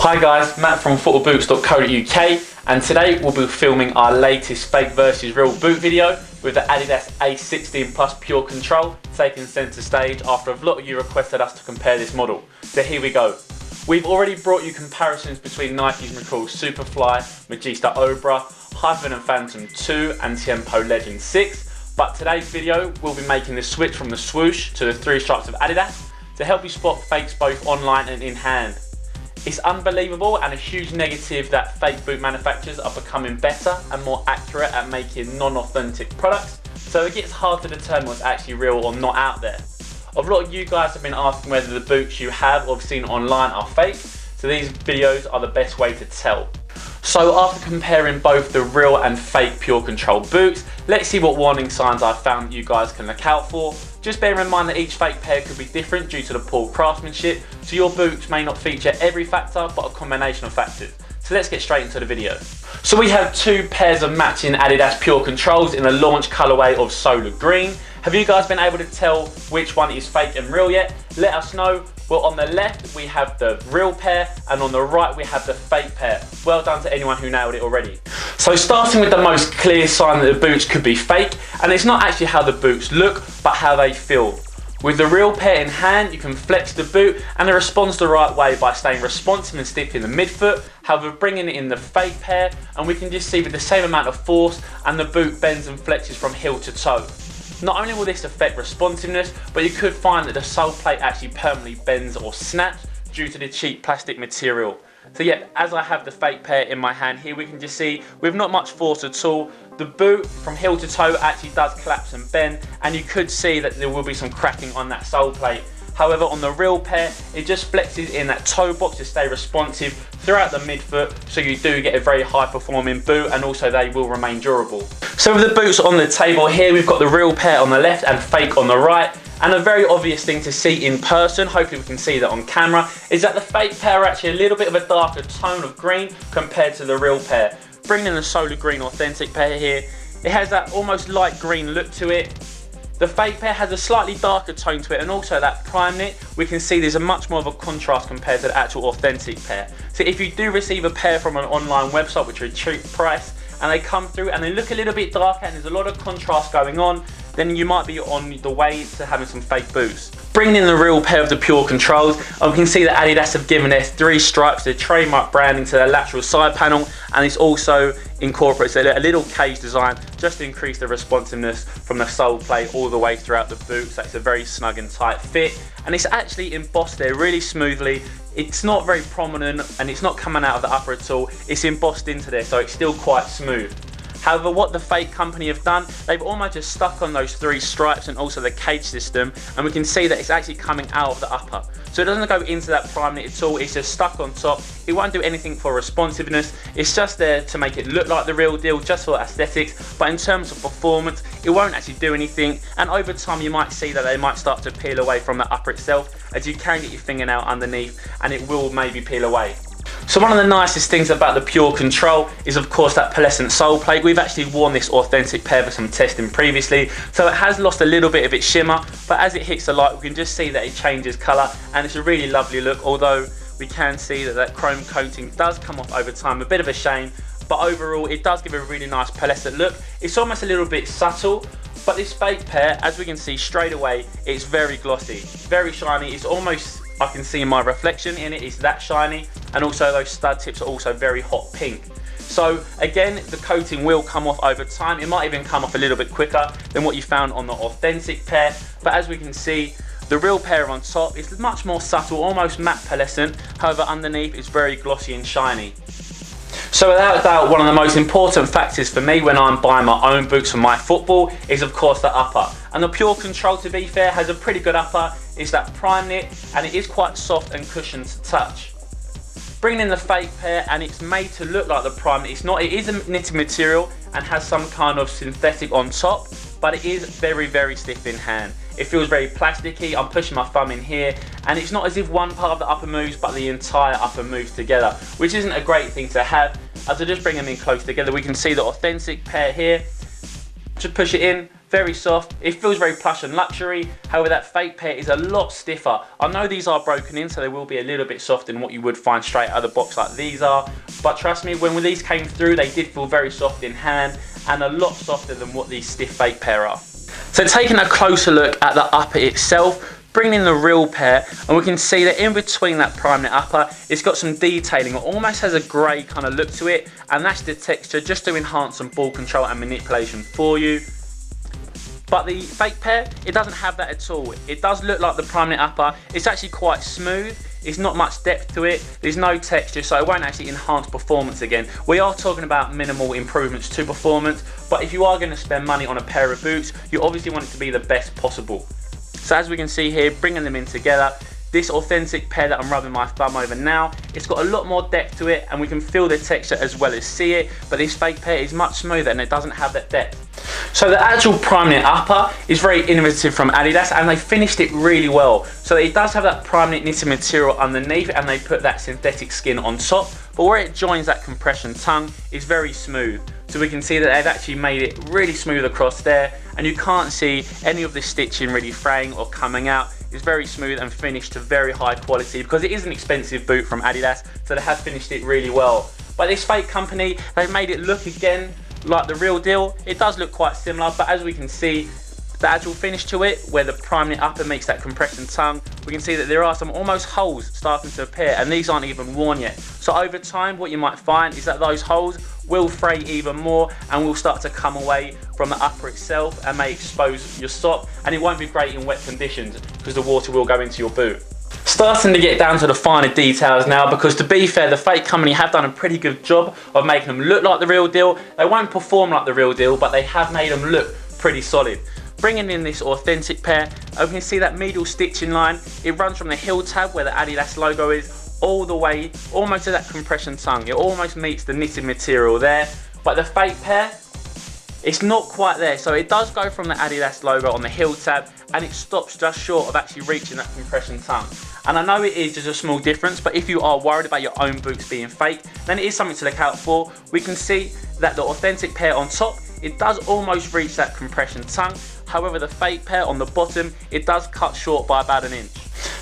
Hi guys, Matt from footballboots.co.uk, and today we'll be filming our latest fake versus real boot video with the Adidas ACE16 Pure Control taking centre stage after a lot of you requested us to compare this model. So here we go. We've already brought you comparisons between Nike's McCall Superfly, Magista Obra, Hyphen and Phantom 2 and Tempo Legend 6, but today's video we'll be making the switch from the swoosh to the 3 stripes of Adidas to help you spot fakes both online and in hand. It's unbelievable and a huge negative that fake boot manufacturers are becoming better and more accurate at making non-authentic products, so it gets hard to determine what's actually real or not out there. A lot of you guys have been asking whether the boots you have or have seen online are fake, so these videos are the best way to tell. So after comparing both the real and fake Pure Control boots, let's see what warning signs I've found you guys can look out for. Just bear in mind that each fake pair could be different due to the poor craftsmanship, so your boots may not feature every factor but a combination of factors. So let's get straight into the video. So we have 2 pairs of matching Adidas Pure Controls in the launch colourway of Solar Green. Have you guys been able to tell which one is fake and real yet? Let us know. Well, on the left we have the real pair and on the right we have the fake pair. Well done to anyone who nailed it already. So starting with the most clear sign that the boots could be fake, and it's not actually how the boots look but how they feel. With the real pair in hand, you can flex the boot and it responds the right way by staying responsive and stiff in the midfoot. However, bringing it in the fake pair, and we can just see with the same amount of force and the boot bends and flexes from heel to toe. Not only will this affect responsiveness, but you could find that the Soleplate actually permanently bends or snaps due to the cheap plastic material. So yeah, as I have the fake pair in my hand here, we can just see with not much force at all, the boot from heel to toe actually does collapse and bend, and you could see that there will be some cracking on that Soleplate. However, on the real pair, it just flexes in that toe box to stay responsive throughout the midfoot, so you do get a very high performing boot, and also they will remain durable. So with the boots on the table here, we've got the real pair on the left and fake on the right. And a very obvious thing to see in person, hopefully we can see that on camera, is that the fake pair are actually a little bit of a darker tone of green compared to the real pair. Bringing in the Solar Green authentic pair here, it has that almost light green look to it. The fake pair has a slightly darker tone to it, and also that prime knit, we can see there's a much more of a contrast compared to the actual authentic pair. So if you do receive a pair from an online website which are a cheap price, and they come through and they look a little bit darker and there's a lot of contrast going on, then you might be on the way to having some fake boots. Bringing in the real pair of the Pure Controls, and we can see that Adidas have given their 3 stripes, their trademark branding, to their lateral side panel, and it's also incorporates a little cage design just to increase the responsiveness from the sole plate all the way throughout the boot, so it's a very snug and tight fit, and it's actually embossed there really smoothly. It's not very prominent and it's not coming out of the upper at all, it's embossed into there, so it's still quite smooth. However, what the fake company have done, they've almost just stuck on those 3 stripes and also the cage system, and we can see that it's actually coming out of the upper. So it doesn't go into that prime knit at all, it's just stuck on top. It won't do anything for responsiveness, it's just there to make it look like the real deal, just for aesthetics, but in terms of performance, it won't actually do anything, and over time you might see that they might start to peel away from the upper itself, as you can get your fingernail underneath and it will maybe peel away. So one of the nicest things about the Pure Control is of course that pearlescent sole plate. We've actually worn this authentic pair for some testing previously, so it has lost a little bit of its shimmer, but as it hits the light we can just see that it changes colour, and it's a really lovely look, although we can see that that chrome coating does come off over time, a bit of a shame, but overall it does give a really nice pearlescent look. It's almost a little bit subtle, but this fake pair, as we can see straight away, it's very glossy, very shiny. It's almost, I can see my reflection in it, it's that shiny, and also those stud tips are also very hot pink. So again, the coating will come off over time. It might even come off a little bit quicker than what you found on the authentic pair, but as we can see, the real pair on top is much more subtle, almost matte pearlescent. However, underneath it's very glossy and shiny. So without a doubt, one of the most important factors for me when I'm buying my own boots for my football is of course the upper. And the Pure Control, to be fair, has a pretty good upper. It's that prime knit and it is quite soft and cushioned to touch. Bringing in the fake pair, and it's made to look like the prime knit. It's not, it is a knitted material and has some kind of synthetic on top, but it is very, very stiff in hand. It feels very plasticky. I'm pushing my thumb in here and it's not as if one part of the upper moves but the entire upper moves together, which isn't a great thing to have. As I just bring them in close together, we can see the authentic pair here. Just push it in, very soft. It feels very plush and luxury. However, that fake pair is a lot stiffer. I know these are broken in, so they will be a little bit softer than what you would find straight out of the box like these are. But trust me, when these came through, they did feel very soft in hand and a lot softer than what these stiff fake pair are. So taking a closer look at the upper itself, bringing in the real pair, and we can see that in between that prime and upper, it's got some detailing. It almost has a grey kind of look to it, and that's the texture just to enhance some ball control and manipulation for you. But the fake pair, it doesn't have that at all. It does look like the prime and upper. It's actually quite smooth. It's not much depth to it. There's no texture, so it won't actually enhance performance again. We are talking about minimal improvements to performance, but if you are going to spend money on a pair of boots, you obviously want it to be the best possible. So as we can see here, bringing them in together, this authentic pair that I'm rubbing my thumb over now, it's got a lot more depth to it and we can feel the texture as well as see it, but this fake pair is much smoother and it doesn't have that depth. So the actual prime knit upper is very innovative from Adidas and they finished it really well. So it does have that prime knit knitted material underneath and they put that synthetic skin on top, but where it joins that compression tongue is very smooth. So we can see that they've actually made it really smooth across there and you can't see any of the stitching really fraying or coming out. It's very smooth and finished to very high quality because it is an expensive boot from Adidas, so they have finished it really well. But this fake company, they've made it look again like the real deal. It does look quite similar, but as we can see, the actual finish to it, where the prime knit upper makes that compression tongue, we can see that there are some almost holes starting to appear and these aren't even worn yet. So over time, what you might find is that those holes will fray even more and will start to come away from the upper itself and may expose your sock, and it won't be great in wet conditions because the water will go into your boot. Starting to get down to the finer details now, because to be fair, the fake company have done a pretty good job of making them look like the real deal. They won't perform like the real deal, but they have made them look pretty solid. Bringing in this authentic pair, we can see that middle stitching line. It runs from the heel tab where the Adidas logo is all the way almost to that compression tongue. It almost meets the knitted material there, but the fake pair, it's not quite there. So it does go from the Adidas logo on the heel tab and it stops just short of actually reaching that compression tongue. And I know it is just a small difference, but if you are worried about your own boots being fake, then it is something to look out for. We can see that the authentic pair on top, it does almost reach that compression tongue. However, the fake pair on the bottom, it does cut short by about 1 inch.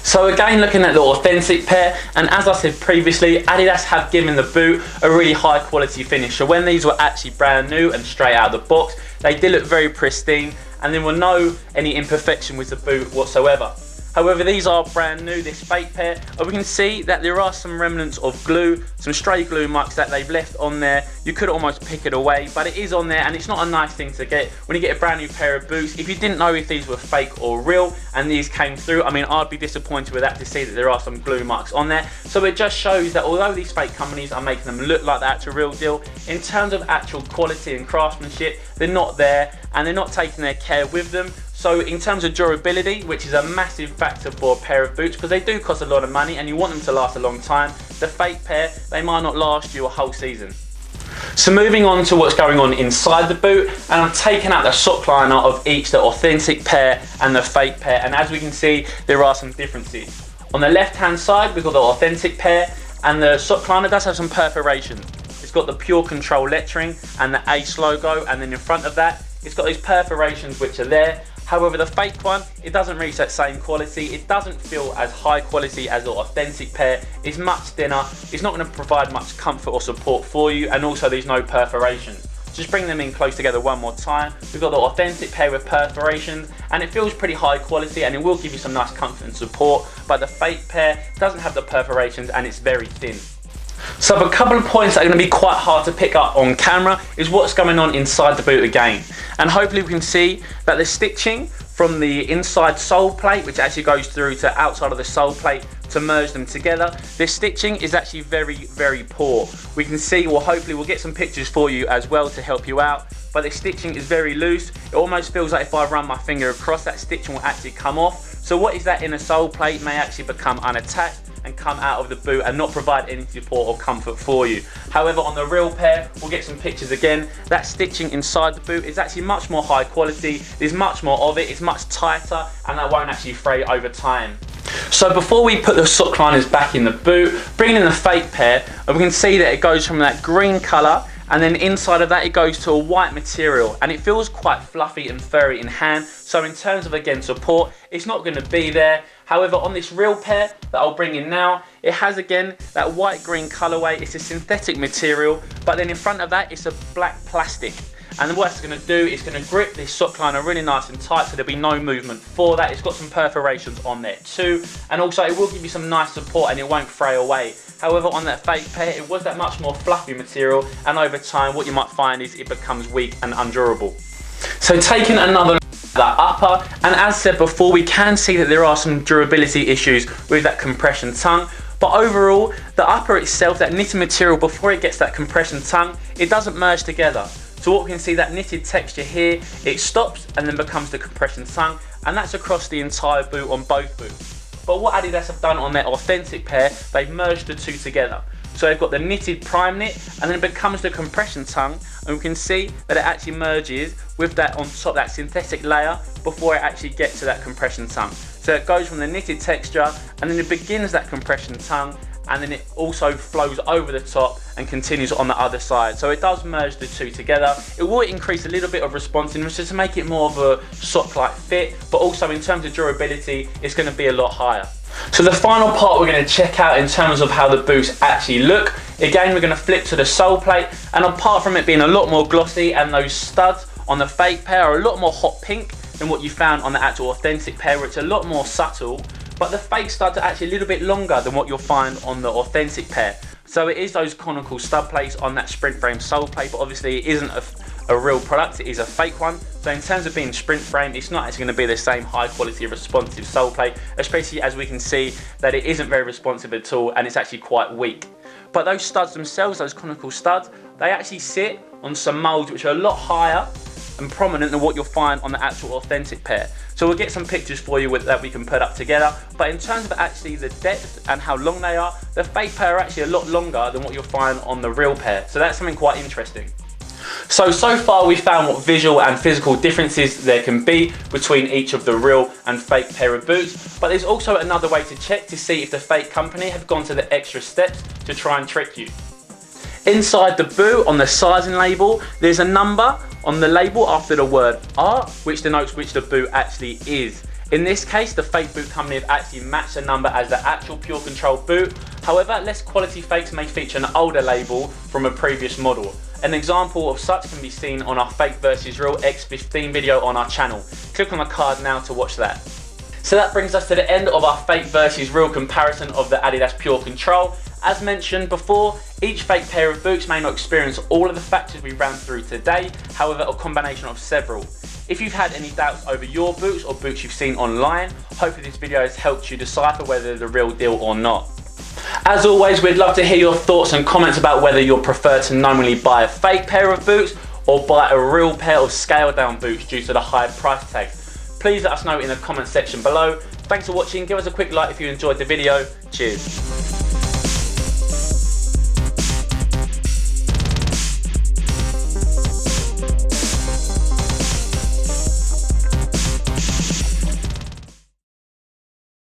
So again, looking at the authentic pair, and as I said previously, Adidas have given the boot a really high quality finish. So when these were actually brand new and straight out of the box, they did look very pristine and there were no any imperfection with the boot whatsoever. However, these are brand new, this fake pair, and we can see that there are some remnants of glue, some stray glue marks that they've left on there. You could almost pick it away, but it is on there and it's not a nice thing to get when you get a brand new pair of boots. If you didn't know if these were fake or real and these came through, I mean, I'd be disappointed with that to see that there are some glue marks on there. So it just shows that although these fake companies are making them look like the actual real deal, in terms of actual quality and craftsmanship, they're not there and they're not taking their care with them. So in terms of durability, which is a massive factor for a pair of boots because they do cost a lot of money and you want them to last a long time, the fake pair, they might not last you a whole season. So moving on to what's going on inside the boot, and I'm taking out the sock liner of each, the authentic pair and the fake pair, and as we can see, there are some differences. On the left hand side, we've got the authentic pair and the sock liner does have some perforations. It's got the Pure Control lettering and the ACE logo, and then in front of that, it's got these perforations which are there. However, the fake one, it doesn't reach that same quality. It doesn't feel as high quality as the authentic pair. It's much thinner. It's not going to provide much comfort or support for you, and also there's no perforations. Just bring them in close together one more time. We've got the authentic pair with perforations and it feels pretty high quality and it will give you some nice comfort and support, but the fake pair doesn't have the perforations and it's very thin. So a couple of points that are going to be quite hard to pick up on camera is what's going on inside the boot again. And hopefully we can see that the stitching from the inside sole plate, which actually goes through to outside of the sole plate to merge them together, this stitching is actually very, very poor. We can see, well, hopefully we'll get some pictures for you as well to help you out, but the stitching is very loose. It almost feels like if I run my finger across, that stitching will actually come off. So what is that inner sole plate may actually become unattached and come out of the boot and not provide any support or comfort for you. However, on the real pair, we'll get some pictures again. That stitching inside the boot is actually much more high quality. There's much more of it. It's much tighter and that won't actually fray over time. So before we put the sock liners back in the boot, bringing in the fake pair, we can see that it goes from that green colour and then inside of that it goes to a white material, and it feels quite fluffy and furry in hand, so in terms of again support, it's not going to be there. However, on this real pair that I'll bring in now, it has again that white green colorway. It's a synthetic material, but then in front of that it's a black plastic. And what it's going to do is going to grip this sock liner really nice and tight, so there'll be no movement for that. It's got some perforations on there too, and also it will give you some nice support and it won't fray away. However, on that fake pair, it was that much more fluffy material, and over time what you might find is it becomes weak and undurable. So taking another look at that upper, and as said before, we can see that there are some durability issues with that compression tongue. But overall, the upper itself, that knitted material, before it gets that compression tongue, it doesn't merge together. So what we can see, that knitted texture here, it stops and then becomes the compression tongue, and that's across the entire boot on both boots. But what Adidas have done on their authentic pair, they've merged the two together. So they've got the knitted prime knit, and then it becomes the compression tongue, and we can see that it actually merges with that on top, that synthetic layer, before it actually gets to that compression tongue. So it goes from the knitted texture, and then it begins that compression tongue, and then it also flows over the top and continues on the other side. So it does merge the two together. It will increase a little bit of responsiveness just to make it more of a sock-like fit, but also in terms of durability, it's going to be a lot higher. So the final part we're going to check out in terms of how the boots actually look. Again, we're going to flip to the sole plate, and apart from it being a lot more glossy and those studs on the fake pair are a lot more hot pink than what you found on the actual authentic pair, where it's a lot more subtle, but the fake studs are actually a little bit longer than what you'll find on the authentic pair. So it is those conical stud plates on that sprint frame sole plate, but obviously it isn't a real product, it is a fake one. So in terms of being sprint frame, it's not actually going to be the same high quality responsive sole plate, especially as we can see that it isn't very responsive at all, and it's actually quite weak. But those studs themselves, those conical studs, they actually sit on some molds which are a lot higher and prominent than what you'll find on the actual authentic pair. So we'll get some pictures for you that we can put up together, but in terms of actually the depth and how long they are, the fake pair are actually a lot longer than what you'll find on the real pair, so that's something quite interesting. So far we've found what visual and physical differences there can be between each of the real and fake pair of boots, but there's also another way to check to see if the fake company have gone to the extra steps to try and trick you. Inside the boot, on the sizing label, there's a number on the label after the word R, which denotes which the boot actually is. In this case, the fake boot company have actually matched the number as the actual Pure Control boot. However, less quality fakes may feature an older label from a previous model. An example of such can be seen on our Fake versus Real X15 video on our channel. Click on the card now to watch that. So that brings us to the end of our Fake versus Real comparison of the Adidas Pure Control. As mentioned before, each fake pair of boots may not experience all of the factors we ran through today, however a combination of several. If you've had any doubts over your boots or boots you've seen online, hopefully this video has helped you decipher whether they're the real deal or not. As always, we'd love to hear your thoughts and comments about whether you'll prefer to normally buy a fake pair of boots or buy a real pair of scaled down boots due to the high price tag. Please let us know in the comment section below. Thanks for watching, give us a quick like if you enjoyed the video. Cheers.